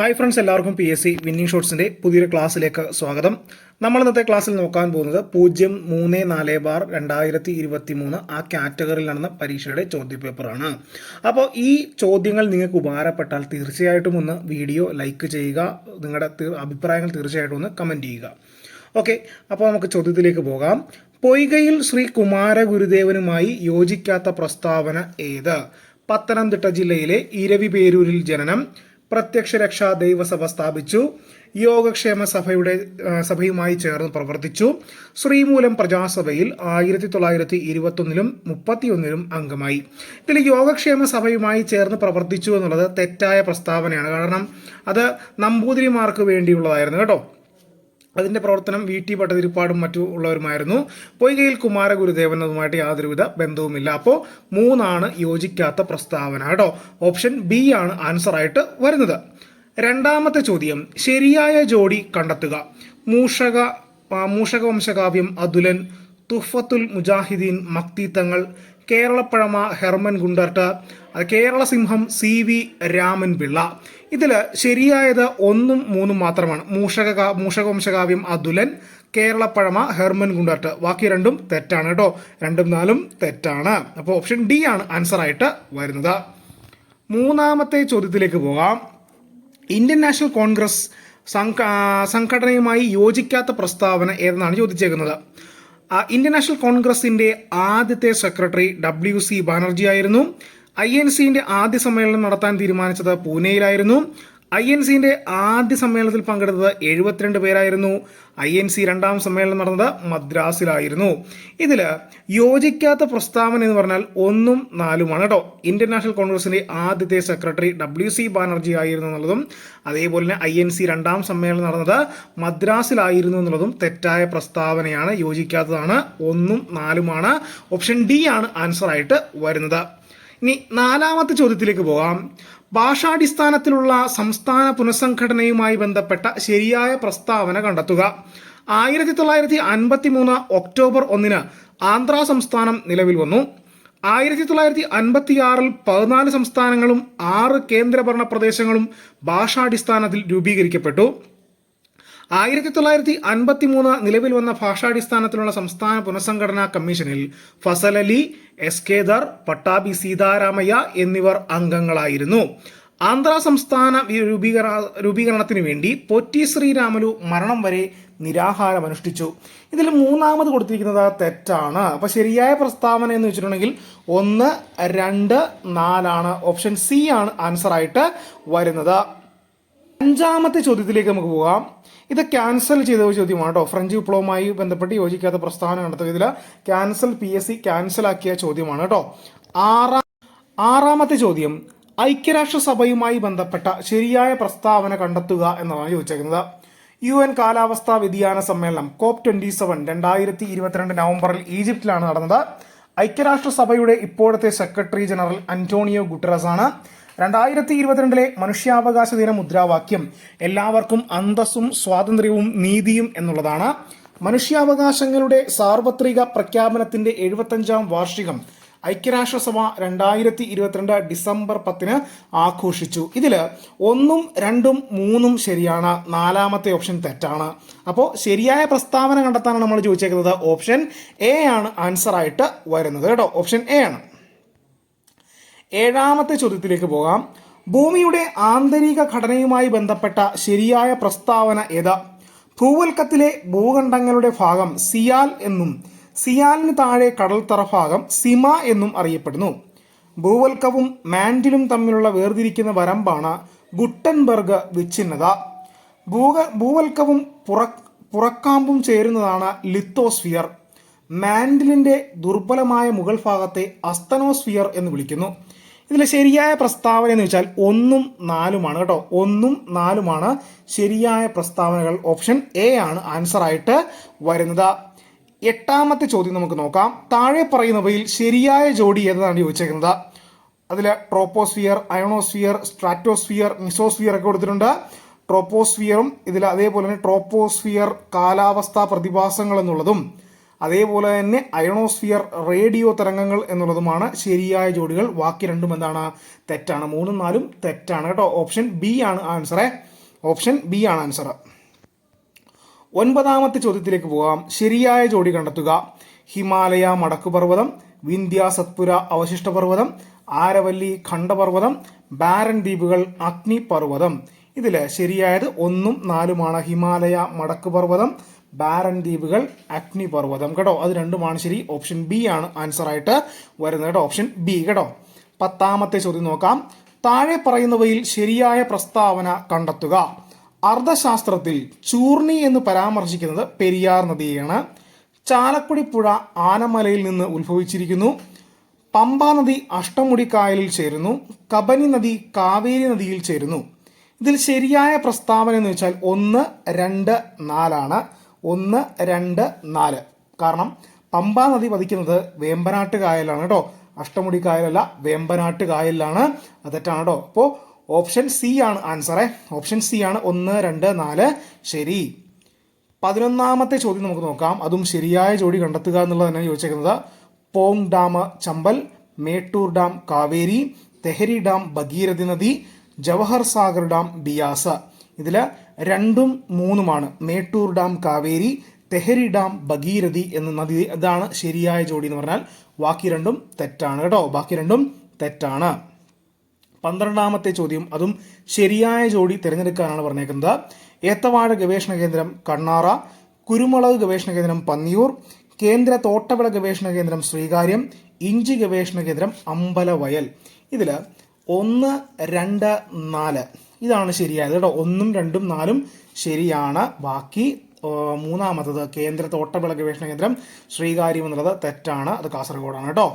Hi friends, എല്ലാവർക്കും PSC winning ഷോട്ട്സിൻ്റെ പുതിയൊരു ക്ലാസ്സിലേക്ക് സ്വാഗതം. നമ്മൾ ഇന്നത്തെ ക്ലാസ്സിൽ നോക്കാൻ പോകുന്നത് 034/2023 ആ കാറ്റഗറിയിൽ നടന്ന പരീക്ഷയുടെ ചോദ്യപേപ്പറാണ്. അപ്പോൾ ഈ ചോദ്യങ്ങൾ നിങ്ങൾക്ക് ഉപകാരപ്പെട്ടാൽ തീർച്ചയായിട്ടും ഒന്ന് വീഡിയോ ലൈക്ക് ചെയ്യുക, നിങ്ങളുടെ അഭിപ്രായങ്ങൾ തീർച്ചയായിട്ടും ഒന്ന് കമൻറ്റ് ചെയ്യുക. ഓക്കെ, അപ്പോൾ നമുക്ക് ചോദ്യത്തിലേക്ക് പോകാം. പൊയ്കയിൽ ശ്രീ കുമാരഗുരുദേവനുമായി യോജിക്കാത്ത പ്രസ്താവന ഏത്? പത്തനംതിട്ട ജില്ലയിലെ ഇരവിപേരൂരിൽ ജനനം, പ്രത്യക്ഷ രക്ഷാ ദൈവസഭ സ്ഥാപിച്ചു, യോഗക്ഷേമ സഭയുമായി ചേർന്ന് പ്രവർത്തിച്ചു, ശ്രീമൂലം പ്രജാസഭയിൽ 1921 31 അംഗമായി. ഇതിൽ യോഗക്ഷേമ സഭയുമായി ചേർന്ന് പ്രവർത്തിച്ചു എന്നുള്ളത് തെറ്റായ പ്രസ്താവനയാണ്. കാരണം അത് നമ്പൂതിരിമാർക്ക് വേണ്ടിയുള്ളതായിരുന്നു കേട്ടോ. അതിൻ്റെ പ്രവർത്തനം VT ഭട്ടതിരിപ്പാടും മറ്റുള്ളവരുമായിരുന്നു. പൊയ്കയിൽ കുമാരഗുരുദേവനുമായിട്ട് യാതൊരുവിധ ബന്ധവുമില്ല. അപ്പോൾ 3 യോജിക്കാത്ത പ്രസ്താവന കേട്ടോ. ഓപ്ഷൻ B ആണ് ആൻസർ ആയിട്ട് വരുന്നത്. രണ്ടാമത്തെ ചോദ്യം, ശരിയായ ജോഡി കണ്ടെത്തുക. മൂഷകവംശകാവ്യം അതുലൻ, തുഫത്തുൽ മുജാഹിദീൻ മക്തിത്തങ്ങൾ, കേരളപ്പഴമ ഹെർമൻ ഗുണ്ടർട്ട്, കേരള സിംഹം CV രാമൻ പിള്ള. ഇതിൽ ശരിയായത് 1ഉം 3ഉം മാത്രമാണ്. മൂഷകവംശകാവ്യം അതുലൻ, കേരളപ്പഴമ ഹെർമൻ ഗുണ്ടർട്ട്. ബാക്കി രണ്ടും തെറ്റാണ് കേട്ടോ. 2ഉം 4ഉം തെറ്റാണ്. അപ്പോൾ ഓപ്ഷൻ D ആണ് ആൻസർ ആയിട്ട് വരുന്നത്. മൂന്നാമത്തെ ചോദ്യത്തിലേക്ക് പോകാം. ഇന്ത്യൻ നാഷണൽ കോൺഗ്രസ് സംഘടനയുമായി യോജിക്കാത്ത പ്രസ്താവന ഏതെന്നാണ് ചോദിച്ചേക്കുന്നത്. ഇന്ത്യൻ നാഷണൽ കോൺഗ്രസിന്റെ ആദ്യത്തെ സെക്രട്ടറി WC ബാനർജി ആയിരുന്നു. INCന്റെ ആദ്യ സമ്മേളനം നടത്താൻ തീരുമാനിച്ചത് പൂനെയിലായിരുന്നു. INCന്റെ ആദ്യ സമ്മേളനത്തിൽ പങ്കെടുത്തത് 72 പേരായിരുന്നു. INC രണ്ടാം സമ്മേളനം നടന്നത് മദ്രാസിലായിരുന്നു. ഇതിൽ യോജിക്കാത്ത പ്രസ്താവന എന്ന് പറഞ്ഞാൽ 1ഉം 4ഉമാണ് കേട്ടോ. ഇന്ത്യൻ നാഷണൽ കോൺഗ്രസിന്റെ ആദ്യത്തെ സെക്രട്ടറി WC ബാനർജി ആയിരുന്നു എന്നുള്ളതും, അതേപോലെ തന്നെ INC രണ്ടാം സമ്മേളനം നടന്നത് മദ്രാസിലായിരുന്നു എന്നുള്ളതും തെറ്റായ പ്രസ്താവനയാണ്, യോജിക്കാത്തതാണ്. 1ഉം 4ഉമാണ്. ഓപ്ഷൻ D ആണ് ആൻസർ ആയിട്ട് വരുന്നത്. ഇനി നാലാമത്തെ ചോദ്യത്തിലേക്ക് പോകാം. ഭാഷാടിസ്ഥാനത്തിലുള്ള സംസ്ഥാന പുനഃസംഘടനയുമായി ബന്ധപ്പെട്ട ശരിയായ പ്രസ്താവന കണ്ടെത്തുക. 1953 ഒക്ടോബർ 1 ആന്ധ്ര സംസ്ഥാനം നിലവിൽ വന്നു. 1956 14 സംസ്ഥാനങ്ങളും 6 കേന്ദ്രഭരണ പ്രദേശങ്ങളും ഭാഷാടിസ്ഥാനത്തിൽ രൂപീകരിക്കപ്പെട്ടു. 1953 നിലവിൽ വന്ന ഭാഷാടിസ്ഥാനത്തിലുള്ള സംസ്ഥാന പുനഃസംഘടനാ കമ്മീഷനിൽ ഫസൽ അലി, എസ് കേദർ, പട്ടാഭി സീതാരാമയ്യ എന്നിവർ അംഗങ്ങളായിരുന്നു. ആന്ധ്ര സംസ്ഥാന രൂപീകരണത്തിന് വേണ്ടി പൊറ്റി ശ്രീരാമലു മരണം വരെ നിരാഹാരം അനുഷ്ഠിച്ചു. ഇതിൽ മൂന്നാമത് കൊടുത്തിരിക്കുന്നത് തെറ്റാണ്. അപ്പോൾ ശരിയായ പ്രസ്താവന എന്ന് വെച്ചിട്ടുണ്ടെങ്കിൽ 1, 2, 4 ഓപ്ഷൻ C ആണ് ആൻസർ ആയിട്ട് വരുന്നത്. അഞ്ചാമത്തെ ചോദ്യത്തിലേക്ക് നമുക്ക് പോകാം. ഇത് ക്യാൻസൽ ചെയ്ത ചോദ്യമാണ് കേട്ടോ. ഫ്രഞ്ച് വിപ്ലവവുമായി ബന്ധപ്പെട്ട് യോജിക്കാത്ത പ്രസ്താവന കണ്ടെത്തുക. ഇതിൽ PSC ക്യാൻസലാക്കിയ ചോദ്യമാണ് കേട്ടോ. ആറാമത്തെ ചോദ്യം, ഐക്യരാഷ്ട്രസഭയുമായി ബന്ധപ്പെട്ട ശരിയായ പ്രസ്താവന കണ്ടെത്തുക എന്നതാണ് ചോദിച്ചേക്കുന്നത്. UN കാലാവസ്ഥാ വ്യതിയാന സമ്മേളനം COP27 2022 നവംബറിൽ ഈജിപ്തിലാണ് നടന്നത്. ഐക്യരാഷ്ട്രസഭയുടെ ഇപ്പോഴത്തെ സെക്രട്ടറി ജനറൽ അന്റോണിയോ ഗുട്ടറസ് ആണ്. 2022 മനുഷ്യാവകാശ ദിന മുദ്രാവാക്യം എല്ലാവർക്കും അന്തസ്സും സ്വാതന്ത്ര്യവും നീതിയും എന്നുള്ളതാണ്. മനുഷ്യാവകാശങ്ങളുടെ സാർവത്രിക പ്രഖ്യാപനത്തിന്റെ 75ാം വാർഷികം ഐക്യരാഷ്ട്രസഭ 2022 ഡിസംബർ 10 ആഘോഷിച്ചു. ഇതിൽ 1ഉം 2ഉം 3ഉം ശരിയാണ്. 4ാമത്തെ ഓപ്ഷൻ തെറ്റാണ്. അപ്പോൾ ശരിയായ പ്രസ്താവന കണ്ടെത്താനാണ് നമ്മൾ ചോദിച്ചേക്കുന്നത്. ഓപ്ഷൻ A ആണ് ആൻസർ ആയിട്ട് വരുന്നത് കേട്ടോ. ഓപ്ഷൻ A ആണ്. ഏഴാമത്തെ ചോദ്യത്തിലേക്ക് പോകാം. ഭൂമിയുടെ ആന്തരിക ഘടനയുമായി ബന്ധപ്പെട്ട ശരിയായ പ്രസ്താവന ഏത്? ഭൂവൽക്കത്തിലെ ഭൂഖണ്ഡങ്ങളുടെ ഭാഗം സിയാൽ എന്നും സിയാലിന് താഴെ കടൽത്തറ ഭാഗം സിമ എന്നും അറിയപ്പെടുന്നു. ഭൂവൽക്കവും മാൻഡിലും തമ്മിലുള്ള വേർതിരിക്കുന്ന വരമ്പാണ് ഗുട്ടൻബർഗ് വിച്ഛിന്നത. ഭൂവൽക്കവും പുറക്കാമ്പും ചേരുന്നതാണ് ലിത്തോസ്ഫിയർ. മാൻഡിലിന്റെ ദുർബലമായ മുകൾ ഭാഗത്തെ അസ്തനോസ്ഫിയർ എന്ന് വിളിക്കുന്നു. ഇതിലെ ശരിയായ പ്രസ്താവന എന്ന് വെച്ചാൽ 1ഉം 4ഉമാണ് കേട്ടോ. 1ഉം 4ഉമാണ് ശരിയായ പ്രസ്താവനകൾ. ഓപ്ഷൻ A ആണ് ആൻസർ ആയിട്ട് വരുന്നത്. എട്ടാമത്തെ ചോദ്യം നമുക്ക് നോക്കാം. താഴെ പറയുന്നവയിൽ ശരിയായ ജോഡി ഏതാണ് ചോദിച്ചേക്കുന്നത്. അതിൽ ട്രോപ്പോസ്ഫിയർ, അയോണോസ്ഫിയർ, സ്ട്രാറ്റോസ്ഫിയർ, മിസോസ്ഫിയർ ഒക്കെ കൊടുത്തിട്ടുണ്ട്. ട്രോപ്പോസ്ഫിയറും ഇതിൽ അതേപോലെ തന്നെ ട്രോപ്പോസ്ഫിയർ കാലാവസ്ഥാ പ്രതിഭാസങ്ങൾ എന്നുള്ളതും, അതേപോലെ തന്നെ അയണോസ്ഫിയർ റേഡിയോ തരംഗങ്ങൾ എന്നുള്ളതുമാണ് ശരിയായ ജോഡികൾ. ബാക്കി രണ്ടും എന്താണ്? തെറ്റാണ്. 3ഉം 4ഉം തെറ്റാണ് കേട്ടോ. ഓപ്ഷൻ B ആണ് ആൻസറേ. ഓപ്ഷൻ ബി ആണ് ആൻസർ. 9ാമത്തെ ചോദ്യത്തിലേക്ക് പോകാം. ശരിയായ ജോഡി കണ്ടെത്തുക. ഹിമാലയ മടക്കുപർവ്വതം, വിന്ധ്യ സത്പുര അവശിഷ്ടപർവ്വതം, ആരവല്ലി ഖണ്ഡപർവ്വതം, ബാരൻ ദ്വീപുകൾ അഗ്നിപർവ്വതം. ഇതിൽ ശരിയായത് 1ഉം 4ഉമാണ്. ഹിമാലയ മടക്കുപർവ്വതം, ബാരൻ ദ്വീപുകൾ അഗ്നിപർവ്വതം കേട്ടോ. അത് രണ്ടുമാണ് ശരി. ഓപ്ഷൻ ബി ആണ് ആൻസർ ആയിട്ട് വരുന്നത് കേട്ടോ. ഓപ്ഷൻ ബി കേട്ടോ. 10ാമത്തെ ചോദ്യം നോക്കാം. താഴെ പറയുന്നവയിൽ ശരിയായ പ്രസ്താവന കണ്ടെത്തുക. അർദ്ധശാസ്ത്രത്തിൽ ചൂർണി എന്ന് പരാമർശിക്കുന്നത് പെരിയാർ നദിയെയാണ്. ചാലക്കുടി പുഴ ആനമലയിൽ നിന്ന് ഉത്ഭവിച്ചിരിക്കുന്നു. പമ്പ നദി അഷ്ടമുടി കായലിൽ ചേരുന്നു. കബനി നദി കാവേരി നദിയിൽ ചേരുന്നു. ഇതിൽ ശരിയായ പ്രസ്താവന എന്ന് വെച്ചാൽ 1, 2, 4 ആണ്. 1, 2, 4. കാരണം പമ്പ നദി പതിക്കുന്നത് വേമ്പനാട്ട് കായലാണ് കേട്ടോ. അഷ്ടമുടി കായലല്ല, വേമ്പനാട്ട് കായലിലാണ്. അത് തെറ്റാണ് കേട്ടോ. അപ്പോൾ ഓപ്ഷൻ സി ആണ് ആൻസറേ. ഓപ്ഷൻ സി ആണ് 1, 2, 4 ശരി. 11ാമത്തെ ചോദ്യം നമുക്ക് നോക്കാം. അതും ശരിയായ ജോഡി കണ്ടെത്തുക എന്നുള്ളത് തന്നെ ചോദിച്ചേക്കുന്നത്. Pong dam Chambal, Mettur dam Kaveri, Tehri dam Bhagirathi നദി, ജവഹർ സാഗർ ഡാം ബിയാസ്. ഇതിൽ 2ഉം 3ഉമാണ്. മേട്ടൂർ ഡാം കാവേരി, തെഹരി ഡാം ഭഗീരഥി എന്ന നദി. ഇതാണ് ശരിയായ ജോഡി എന്ന് പറഞ്ഞാൽ. ബാക്കി രണ്ടും തെറ്റാണ് കേട്ടോ. ബാക്കി രണ്ടും തെറ്റാണ്. 12ാമത്തെ ചോദ്യം അതും ശരിയായ ജോഡി തിരഞ്ഞെടുക്കാനാണ് പറഞ്ഞേക്കുന്നത്. ഏത്തവാഴ ഗവേഷണ കേന്ദ്രം കണ്ണാറ, കുരുമുളക് ഗവേഷണ കേന്ദ്രം പന്നിയൂർ, കേന്ദ്ര തോട്ടവിള ഗവേഷണ കേന്ദ്രം ശ്രീകാര്യം, ഇഞ്ചി ഗവേഷണ കേന്ദ്രം അമ്പലവയൽ. ഇതിൽ 1, 2, 4 ഇതാണ് ശരിയായത് കേട്ടോ. 1ഉം 2ഉം 4ഉം ശരിയാണ്. ബാക്കി 3ാമത്തത് കേന്ദ്ര തോട്ടവിള ഗവേഷണ കേന്ദ്രം ശ്രീകാര്യം എന്നുള്ളത് തെറ്റാണ്. അത് കാസർഗോഡാണ് കേട്ടോ.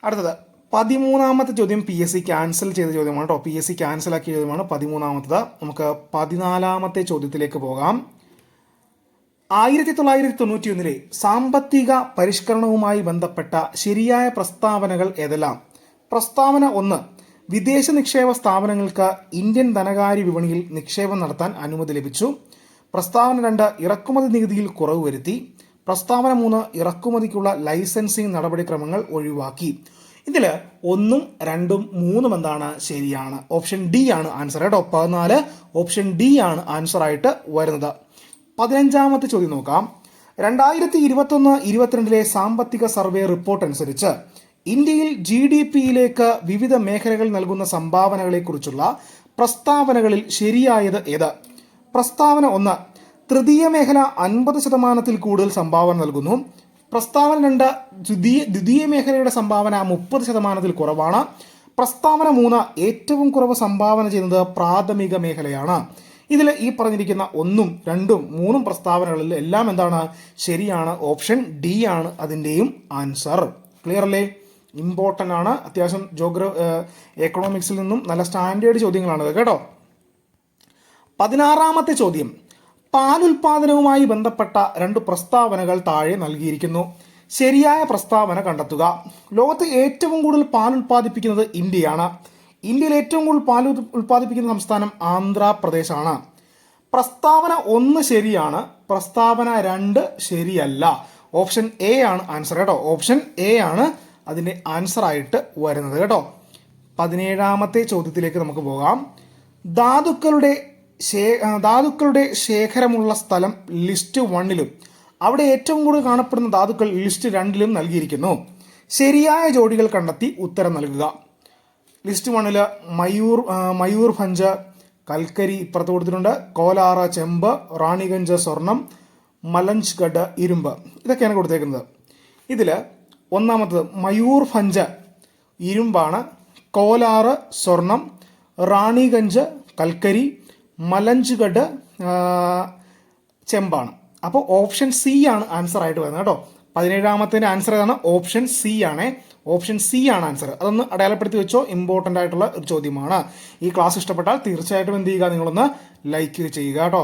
അടുത്തത് 13ാമത്തെ ചോദ്യം PSC ക്യാൻസൽ ചെയ്ത ചോദ്യമാണ് കേട്ടോ. PSC ക്യാൻസൽ ആക്കിയ ചോദ്യമാണ് 13ാമത്തത്. നമുക്ക് 14ാമത്തെ ചോദ്യത്തിലേക്ക് പോകാം. 1991 സാമ്പത്തിക പരിഷ്കരണവുമായി ബന്ധപ്പെട്ട ശരിയായ പ്രസ്താവനകൾ ഏതെല്ലാം? പ്രസ്താവന 1, വിദേശ നിക്ഷേപ സ്ഥാപനങ്ങൾക്ക് ഇന്ത്യൻ ധനകാര്യ വിപണിയിൽ നിക്ഷേപം നടത്താൻ അനുമതി ലഭിച്ചു. പ്രസ്താവന 2, ഇറക്കുമതി നികുതിയിൽ കുറവ് വരുത്തി. പ്രസ്താവന 3, ഇറക്കുമതിക്കുള്ള ലൈസൻസിംഗ് നടപടിക്രമങ്ങൾ ഒഴിവാക്കി. ഇതിൽ 1ഉം 2ഉം 3ഉം എന്താണ് ശരിയാണ്. ഓപ്ഷൻ ഡി ആണ് ആൻസർ കേട്ടോ. 14 ഓപ്ഷൻ ഡി ആണ് ആൻസർ ആയിട്ട് വരുന്നത്. 15ാമത്തെ ചോദ്യം നോക്കാം. 2021-22 സാമ്പത്തിക സർവേ റിപ്പോർട്ട് അനുസരിച്ച് ഇന്ത്യയിൽ GDP-യിലേക്ക് വിവിധ മേഖലകൾ നൽകുന്ന സംഭാവനകളെക്കുറിച്ചുള്ള പ്രസ്താവനകളിൽ ശരിയായത് ഏത്? പ്രസ്താവന 1, തൃതീയ മേഖല 50% കൂടുതൽ സംഭാവന നൽകുന്നു. പ്രസ്താവന 2, ദ്വിതീയ മേഖലയുടെ സംഭാവന 30% കുറവാണ്. പ്രസ്താവന 3, ഏറ്റവും കുറവ് സംഭാവന ചെയ്യുന്നത് പ്രാഥമിക മേഖലയാണ്. ഇതിൽ ഈ പറഞ്ഞിരിക്കുന്ന 1ഉം 2ഉം 3ഉം പ്രസ്താവനകളിൽ എല്ലാം എന്താണ് ശരിയാണ്. ഓപ്ഷൻ ഡി ആണ് അതിൻ്റെയും ആൻസർ. ക്ലിയർ അല്ലേ? ഇമ്പോർട്ടൻ്റ് ആണ്. അത്യാവശ്യം എക്കണോമിക്സിൽ നിന്നും നല്ല സ്റ്റാൻഡേർഡ് ചോദ്യങ്ങളാണ് കേട്ടോ. 16ാമത്തെ ചോദ്യം. പാലുൽപാദനവുമായി ബന്ധപ്പെട്ട 2 പ്രസ്താവനകൾ താഴെ നൽകിയിരിക്കുന്നു. ശരിയായ പ്രസ്താവന കണ്ടെത്തുക. ലോകത്ത് ഏറ്റവും കൂടുതൽ പാൽ ഉൽപ്പാദിപ്പിക്കുന്നത് ഇന്ത്യയാണ്. ഇന്ത്യയിൽ ഏറ്റവും കൂടുതൽ പാൽ ഉൽപ്പാദിപ്പിക്കുന്ന സംസ്ഥാനം ആന്ധ്രാപ്രദേശാണ്. പ്രസ്താവന 1 ശരിയാണ്. പ്രസ്താവന 2 ശരിയല്ല. ഓപ്ഷൻ എ ആണ് ആൻസർ കേട്ടോ. ഓപ്ഷൻ എ ആണ് അതിൻ്റെ ആൻസർ ആയിട്ട് വരുന്നത് കേട്ടോ. 17ാമത്തെ ചോദ്യത്തിലേക്ക് നമുക്ക് പോകാം. ധാതുക്കളുടെ ശേഖരമുള്ള സ്ഥലം ലിസ്റ്റ് 1ലും അവിടെ ഏറ്റവും കൂടുതൽ കാണപ്പെടുന്ന ധാതുക്കൾ ലിസ്റ്റ് 2ലും നൽകിയിരിക്കുന്നു. ശരിയായ ജോഡികൾ കണ്ടെത്തി ഉത്തരം നൽകുക. ലിസ്റ്റ് 1 മയൂർഭഞ്ച് കൽക്കരി ഇപ്പുറത്ത് കൊടുത്തിട്ടുണ്ട്. കോലാറ ചെമ്പ്, റാണിഗഞ്ച് സ്വർണം, മലഞ്ച്ഗഡ് ഇരുമ്പ്. ഇതൊക്കെയാണ് കൊടുത്തേക്കുന്നത്. ഇതിൽ 1ാമത്തത് മയൂർഭഞ്ച് ഇരുമ്പാണ്, കോലാറ് സ്വർണം, റാണിഗഞ്ച് കൽക്കരി, മലഞ്ച്ഗഡ് ചെമ്പാണ്. അപ്പോൾ ഓപ്ഷൻ സി ആണ് ആൻസർ ആയിട്ട് വരുന്നത് കേട്ടോ. 17ാമത്തെ ആൻസർ ഏതാണ്? ഓപ്ഷൻ സി ആണ്. ഓപ്ഷൻ സി ആണ് ആൻസർ. അതൊന്ന് അടയാളപ്പെടുത്തി വെച്ചോ. ഇമ്പോർട്ടൻ്റ് ആയിട്ടുള്ള ഒരു ചോദ്യമാണ്. ഈ ക്ലാസ് ഇഷ്ടപ്പെട്ടാൽ തീർച്ചയായിട്ടും എന്ത് ചെയ്യുക, നിങ്ങളൊന്ന് ലൈക്ക് ചെയ്യുക കേട്ടോ.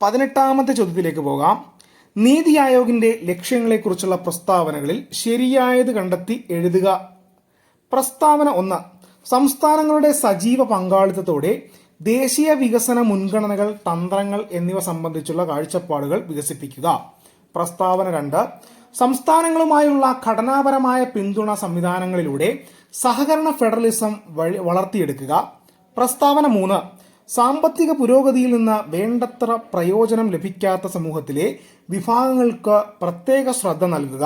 18ാമത്തെ ചോദ്യത്തിലേക്ക് പോകാം. നീതി ആയോഗിൻ്റെ ലക്ഷ്യങ്ങളെക്കുറിച്ചുള്ള പ്രസ്താവനകളിൽ ശരിയായത് കണ്ടെത്തി എഴുതുക. പ്രസ്താവന 1, സംസ്ഥാനങ്ങളുടെ സജീവ പങ്കാളിത്തത്തോടെ ദേശീയ വികസന മുൻഗണനകൾ, തന്ത്രങ്ങൾ എന്നിവ സംബന്ധിച്ചുള്ള കാഴ്ചപ്പാടുകൾ വികസിപ്പിക്കുക. പ്രസ്താവന 2, സംസ്ഥാനങ്ങളുമായുള്ള ഘടനാപരമായ പിന്തുണ സംവിധാനങ്ങളിലൂടെ സഹകരണ ഫെഡറലിസം വളർത്തിയെടുക്കുക. പ്രസ്താവന 3, സാമ്പത്തിക പുരോഗതിയിൽ നിന്ന് വേണ്ടത്ര പ്രയോജനം ലഭിക്കാത്ത സമൂഹത്തിലെ വിഭാഗങ്ങൾക്ക് പ്രത്യേക ശ്രദ്ധ നൽകുക.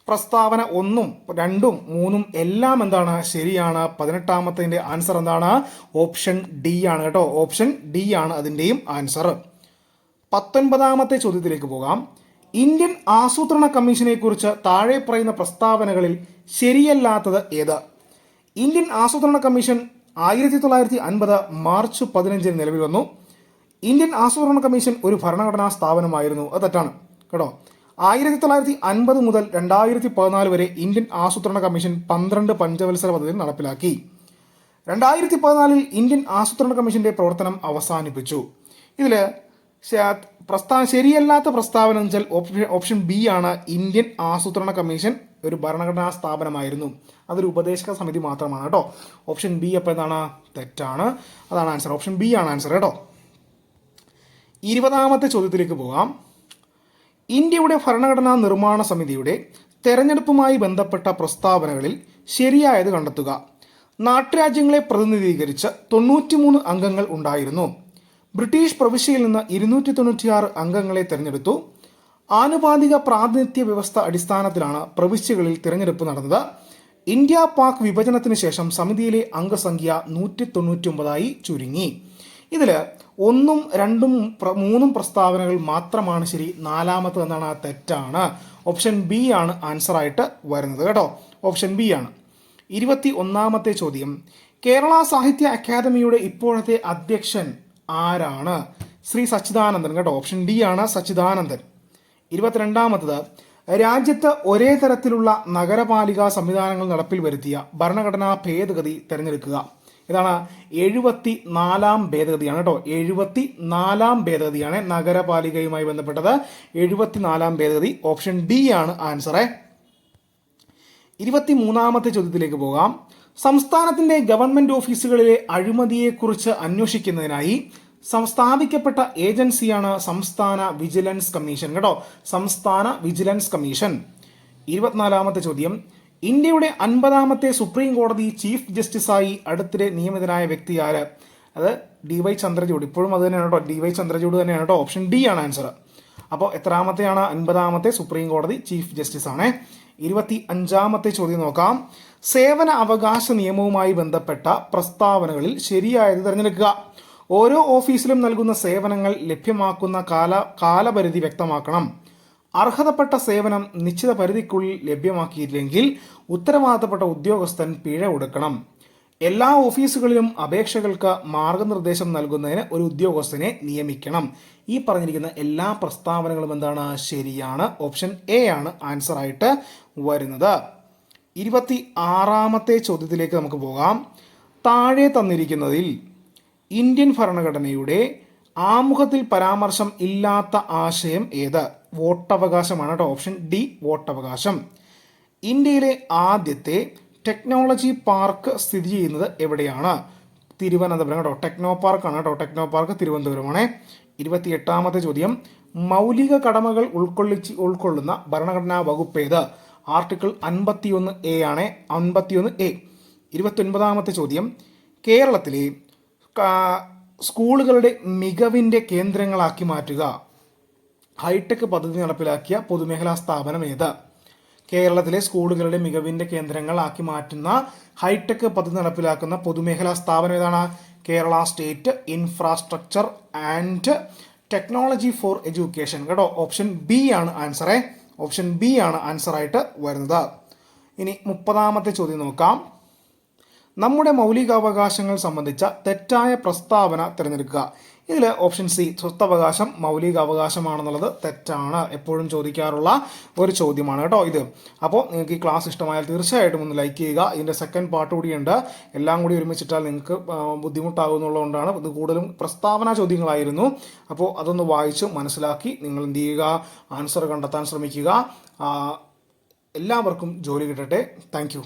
പ്രസ്താവന 1, 2, 3 എല്ലാം എന്താണ്? ശരിയാണ്. 18ാമത്തെ ആൻസർ എന്താണ്? ഓപ്ഷൻ ഡി ആണ് കേട്ടോ. ഓപ്ഷൻ ഡി ആണ് അതിൻ്റെയും ആൻസർ. 19ാമത്തെ ചോദ്യത്തിലേക്ക് പോകാം. ഇന്ത്യൻ ആസൂത്രണ കമ്മീഷനെ കുറിച്ച് താഴെ പറയുന്ന പ്രസ്താവനകളിൽ ശരിയല്ലാത്തത് ഏത്? ഇന്ത്യൻ ആസൂത്രണ കമ്മീഷൻ 1950 മാർച്ച് 15 നിലവിൽ വന്നു. ഇന്ത്യൻ ആസൂത്രണ കമ്മീഷൻ ഒരു ഭരണഘടനാ സ്ഥാപനമായിരുന്നു. അത് തെറ്റാണ് കേട്ടോ. 1950 മുതൽ 2014 വരെ ഇന്ത്യൻ ആസൂത്രണ കമ്മീഷൻ 12 പഞ്ചവത്സര പദ്ധതി നടപ്പിലാക്കി. 2014 ഇന്ത്യൻ ആസൂത്രണ കമ്മീഷന്റെ പ്രവർത്തനം അവസാനിപ്പിച്ചു. ഇതിൽ ശരിയല്ലാത്ത പ്രസ്താവന എന്ന് വെച്ചാൽ ഓപ്ഷൻ ബി ആണ്. ഇന്ത്യൻ ആസൂത്രണ കമ്മീഷൻ ഒരു ഭരണഘടനാ സ്ഥാപനമായിരുന്നു. അതൊരു ഉപദേശക സമിതി മാത്രമാണ് കേട്ടോ. ഓപ്ഷൻ ബി അപ്പോൾ എന്താണ്? തെറ്റാണ്. അതാണ് ആൻസർ. ഓപ്ഷൻ ബി ആണ് ആൻസർ കേട്ടോ. 20ാമത്തെ ചോദ്യത്തിലേക്ക് പോകാം. ഇന്ത്യയുടെ ഭരണഘടനാ നിർമ്മാണ സമിതിയുടെ തെരഞ്ഞെടുപ്പുമായി ബന്ധപ്പെട്ട പ്രസ്താവനകളിൽ ശരിയായത് കണ്ടെത്തുക. നാട്ടുരാജ്യങ്ങളെ പ്രതിനിധീകരിച്ച് 93 അംഗങ്ങൾ ഉണ്ടായിരുന്നു. ബ്രിട്ടീഷ് പ്രവിശ്യയിൽ നിന്ന് 296 അംഗങ്ങളെ തിരഞ്ഞെടുത്തു. ആനുപാതിക പ്രാതിനിധ്യ വ്യവസ്ഥ അടിസ്ഥാനത്തിലാണ് പ്രവിശ്യകളിൽ തിരഞ്ഞെടുപ്പ് നടന്നത്. ഇന്ത്യ പാക് വിഭജനത്തിന് ശേഷം സമിതിയിലെ അംഗസംഖ്യ 199 ചുരുങ്ങി. ഇതിൽ 1, 2, 3 പ്രസ്താവനകൾ മാത്രമാണ് ശരി. 4ാമത്തെ എന്താണ്? തെറ്റാണ്. ഓപ്ഷൻ ബി ആണ് ആൻസർ ആയിട്ട് വരുന്നത് കേട്ടോ. ഓപ്ഷൻ ബി ആണ്. 21ാമത്തെ ചോദ്യം. കേരള സാഹിത്യ അക്കാദമിയുടെ ഇപ്പോഴത്തെ അധ്യക്ഷൻ ആരാണ്? ശ്രീ സച്ചിദാനന്ദൻ കേട്ടോ. ഓപ്ഷൻ ഡി ആണ് സച്ചിദാനന്ദൻ. 22ാമത്തത്. രാജ്യത്ത് ഒരേ തരത്തിലുള്ള നഗരപാലിക സംവിധാനങ്ങൾ നടപ്പിൽ വരുത്തിയ ഭരണഘടനാ ഭേദഗതി തിരഞ്ഞെടുക്കുക. ഇതാണ് 74ാം ഭേദഗതിയാണ് കേട്ടോ. 74ാം ഭേദഗതിയാണ് നഗരപാലികയുമായി ബന്ധപ്പെട്ടത്. 74ാം ഭേദഗതി. ഓപ്ഷൻ ഡി ആണ് ആൻസറേ. 23ാമത്തെ ചോദ്യത്തിലേക്ക് പോകാം. സംസ്ഥാനത്തിന്റെ ഗവൺമെന്റ് ഓഫീസുകളിലെ അഴിമതിയെക്കുറിച്ച് അന്വേഷിക്കുന്നതിനായി സ്ഥാപിക്കപ്പെട്ട ഏജൻസിയാണ് സംസ്ഥാന വിജിലൻസ് കമ്മീഷൻ കേട്ടോ. സംസ്ഥാന വിജിലൻസ് കമ്മീഷൻ. 24ാമത്തെ ചോദ്യം. ഇന്ത്യയുടെ 50ാമത്തെ സുപ്രീം കോടതി ചീഫ് ജസ്റ്റിസായി അടുത്തിടെ നിയമിതനായ വ്യക്തി ആര്? അത് DY ചന്ദ്രചൂഡ്. ഇപ്പോഴും അത് തന്നെയാണ് കേട്ടോ. DY ചന്ദ്രചൂഡ് തന്നെയാണ് കേട്ടോ. ഓപ്ഷൻ ഡി ആണ് ആൻസർ. അപ്പോൾ എത്രാമത്തെയാണ്? 50ാമത്തെ സുപ്രീം കോടതി ചീഫ് ജസ്റ്റിസ് ആണ്. 25ാമത്തെ ചോദ്യം നോക്കാം. സേവന അവകാശ നിയമവുമായി ബന്ധപ്പെട്ട പ്രസ്താവനകളിൽ ശരിയായത് തിരഞ്ഞെടുക്കുക. ഓരോ ഓഫീസിലും നൽകുന്ന സേവനങ്ങൾ ലഭ്യമാക്കുന്ന കാലപരിധി വ്യക്തമാക്കണം. അർഹതപ്പെട്ട സേവനം നിശ്ചിത പരിധിക്കുള്ളിൽ ലഭ്യമാക്കിയില്ലെങ്കിൽ ഉത്തരവാദിത്തപ്പെട്ട ഉദ്യോഗസ്ഥൻ പിഴ കൊടുക്കണം. എല്ലാ ഓഫീസുകളിലും അപേക്ഷകൾക്ക് മാർഗനിർദ്ദേശം നൽകുന്നതിന് ഒരു ഉദ്യോഗസ്ഥനെ നിയമിക്കണം. ഈ പറഞ്ഞിരിക്കുന്ന എല്ലാ പ്രസ്താവനകളും എന്താണ്? ശരിയാണ്. ഓപ്ഷൻ എ ആണ് ആൻസർ ആയിട്ട് വരുന്നത്. 26ാമത്തെ ചോദ്യത്തിലേക്ക് നമുക്ക് പോകാം. താഴെ തന്നിരിക്കുന്നതിൽ ഇന്ത്യൻ ഭരണഘടനയുടെ ആമുഖത്തിൽ പരാമർശം ഇല്ലാത്ത ആശയം ഏത്? വോട്ടവകാശമാണ് കേട്ടോ. ഓപ്ഷൻ ഡി വോട്ടവകാശം. ഇന്ത്യയിലെ ആദ്യത്തെ ടെക്നോളജി പാർക്ക് സ്ഥിതി ചെയ്യുന്നത് എവിടെയാണ്? തിരുവനന്തപുരം കേട്ടോ. ടെക്നോ പാർക്കാണ് കേട്ടോ. Techno park തിരുവനന്തപുരമാണ്. 28ാമത്തെ ചോദ്യം. മൗലിക കടമകൾ ഉൾക്കൊള്ളുന്ന ഭരണഘടനാ വകുപ്പ് ഏത്? ആർട്ടിക്കിൾ 51A ആണ്. 51A. 29ാമത്തെ ചോദ്യം. കേരളത്തിലെ സ്കൂളുകളുടെ മികവിൻ്റെ കേന്ദ്രങ്ങളാക്കി മാറ്റുക. ഹൈടെക് പദ്ധതി നടപ്പിലാക്കിയ പൊതുമേഖലാ സ്ഥാപനം ഏത്? കേരളത്തിലെ സ്കൂളുകളുടെ മികവിൻ്റെ കേന്ദ്രങ്ങളാക്കി മാറ്റുന്ന ഹൈടെക് പദ്ധതി നടപ്പിലാക്കുന്ന പൊതുമേഖലാ സ്ഥാപനം ഏതാണ്? Kerala state infrastructure and technology for education കേട്ടോ. ഓപ്ഷൻ ബി ആണ് ആൻസറേ. ഓപ്ഷൻ ബി ആണ് ആൻസർ ആയിട്ട് വരുന്നത്. ഇനി 30ാമത്തെ ചോദ്യം നോക്കാം. നമ്മുടെ മൗലികാവകാശങ്ങൾ സംബന്ധിച്ച തെറ്റായ പ്രസ്താവന തിരഞ്ഞെടുക്കുക. ഇതിൽ ഓപ്ഷൻ സി സ്വത്തവകാശം മൗലികാവകാശമാണെന്നുള്ളത് തെറ്റാണ്. എപ്പോഴും ചോദിക്കാറുള്ള ഒരു ചോദ്യമാണ് കേട്ടോ ഇത്. അപ്പോൾ നിങ്ങൾക്ക് ഈ ക്ലാസ് ഇഷ്ടമായാൽ തീർച്ചയായിട്ടും ഒന്ന് ലൈക്ക് ചെയ്യുക. ഇതിൻ്റെ സെക്കൻഡ് പാർട്ട് കൂടിയുണ്ട്. എല്ലാം കൂടി ഒരുമിച്ചിട്ടാൽ നിങ്ങൾക്ക് ബുദ്ധിമുട്ടാകുന്നുള്ളതുകൊണ്ടാണ്. ഇത് കൂടുതലും പ്രസ്താവന ചോദ്യങ്ങളായിരുന്നു. അപ്പോൾ അതൊന്ന് വായിച്ച് മനസ്സിലാക്കി നിങ്ങൾ എന്ത് ചെയ്യുക? ആൻസർ കണ്ടെത്താൻ ശ്രമിക്കുക. എല്ലാവർക്കും ജോലി കിട്ടട്ടെ. താങ്ക്